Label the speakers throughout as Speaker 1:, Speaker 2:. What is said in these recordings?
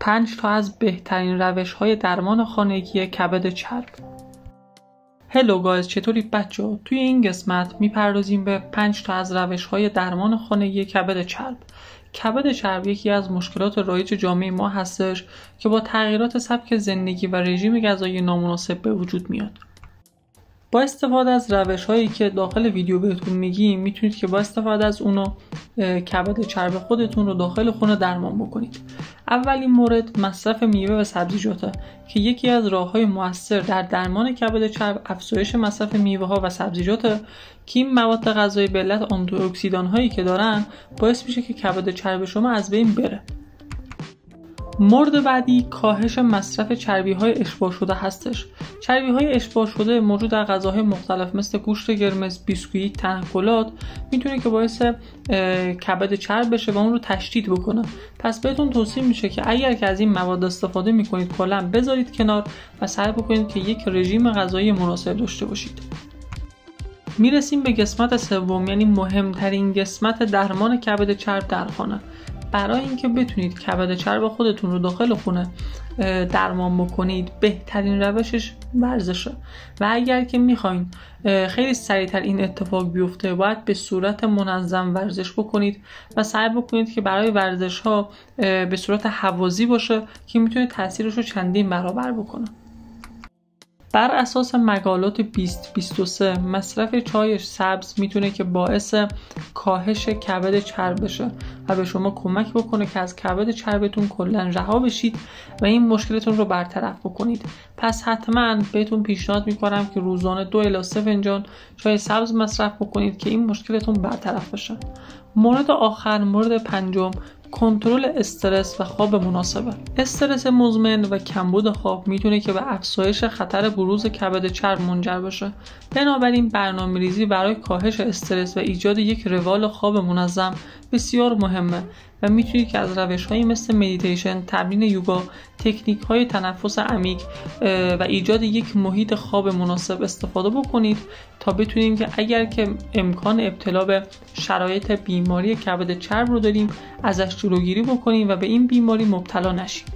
Speaker 1: 5 تا از بهترین روش‌های درمان خانگی کبد چرب. هلو گایز، چطوری بچه‌ها؟ توی این قسمت میپردازیم به 5 تا از روش‌های درمان خانگی کبد چرب. کبد چرب یکی از مشکلات رایج جامعه ما هستش که با تغییرات سبک زندگی و رژیم غذایی نامناسب به وجود میاد. با استفاده از روش‌هایی که داخل ویدیو بهتون میگیم میتونید که با استفاده از اونو کبد چرب خودتون رو داخل خونه درمان بکنید. اولین مورد مصرف میوه و سبزیجاته که یکی از راه‌های مؤثر در درمان کبد چرب افزایش مصرف میوه‌ها و سبزیجاته که این مواد غذایی به علت آنتی‌اکسیدان‌هایی که دارن باعث میشه که کبد چرب شما از بین بره. مورد بعدی کاهش مصرف چربی‌های اشباع شده هستش. چربی‌های اشباع شده موجود در غذاهای مختلف مثل گوشت قرمز، بیسکویت، تنقلات میتونه که باعث کبد چرب بشه و اون رو تشدید بکنه. پس بهتون توصیه میشه که اگر که از این مواد استفاده میکنید کلاً بذارید کنار و سعی بکنید که یک رژیم غذایی مناسب داشته باشید. میرسیم به قسمت سوم، یعنی مهمترین قسمت درمان کبد چرب در خانه. برای اینکه بتونید کبد چرب خودتون رو داخل خونه درمان بکنید بهترین روشش ورزشه و اگر که میخواین خیلی سریعتر این اتفاق بیفته باید به صورت منظم ورزش بکنید و سعی بکنید که برای ورزش ها به صورت هوازی باشه که میتونه تاثیرش رو چندین برابر بکنه. بر اساس مقالات 2023 مصرف چای سبز میتونه که باعث کاهش کبد چرب بشه و به شما کمک بکنه که از کبد چربتون کلا رها بشید و این مشکلتون رو برطرف بکنید. پس حتما بهتون پیشنهاد میکنم که روزانه 2 الی 3 فنجان چای سبز مصرف بکنید که این مشکلتون برطرف بشه. مورد آخر، مورد پنجم، کنترل استرس و خواب مناسبه. استرس مزمن و کمبود خواب میتونه که به افزایش خطر بروز کبد چرب منجر بشه. بنابراین برنامه‌ریزی برای کاهش استرس و ایجاد یک روال خواب منظم بسیار مهمه و میتونید که از روش‌هایی مثل مدیتیشن، تمرین یوگا، تکنیک‌های تنفس عمیق و ایجاد یک محیط خواب مناسب استفاده بکنید تا بتونیم که اگر که امکان ابتلا به شرایط بیماری کبد چرب رو داریم ازش جلوگیری بکنیم و به این بیماری مبتلا نشیم.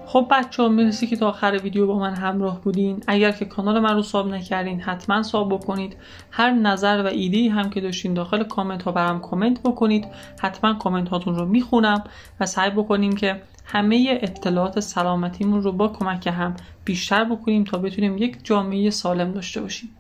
Speaker 1: خب بچه‌ها، مرسی که تا آخر ویدیو با من همراه بودین. اگر که کانال من رو ساب نکردین حتما ساب بکنید. هر نظر و ایده‌ای هم که داشتین داخل کامنت ها برام کامنت بکنید. حتما کامنت هاتون رو میخونم و سعی بکنیم که همه اطلاعات سلامتیمون رو با کمک هم بیشتر بکنیم تا بتونیم یک جامعه سالم داشته باشیم.